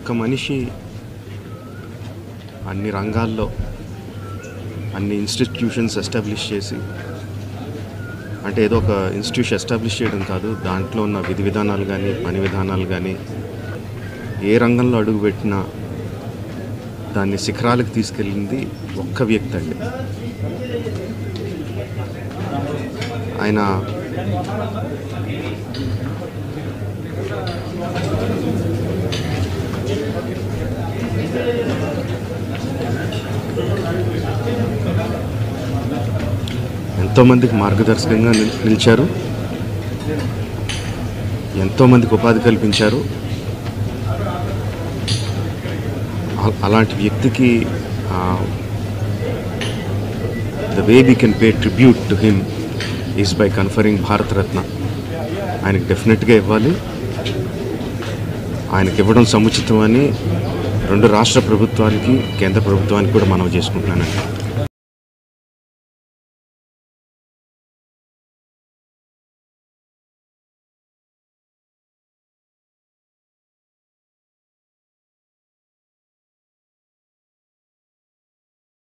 ఒక్క మనిషి అన్ని రంగాల్లో అన్ని ఇన్స్టిట్యూషన్స్ ఎస్టాబ్లిష్ చేసి, అంటే ఏదో ఒక ఇన్స్టిట్యూషన్ ఎస్టాబ్లిష్ చేయడం కాదు, దాంట్లో ఉన్న విధి విధానాలు కానీ పని విధానాలు కానీ ఏ రంగంలో అడుగుపెట్టినా దాన్ని శిఖరాలకు తీసుకెళ్ళింది ఒక్క వ్యక్తి అండి. ఆయన ఎంతోమందికి మార్గదర్శకంగా నిలిచారు, ఎంతోమందికి ఉపాధి కల్పించారు. అలాంటి వ్యక్తికి the way we can pay tribute to him is by conferring Bharat Ratna. ఆయనకి డెఫినెట్గా ఇవ్వాలి. ఆయనకి ఇవ్వడం సముచితం అని రెండు రాష్ట్ర ప్రభుత్వానికి కేంద్ర ప్రభుత్వానికి కూడా మనవి చేసుకుంటున్నానండి.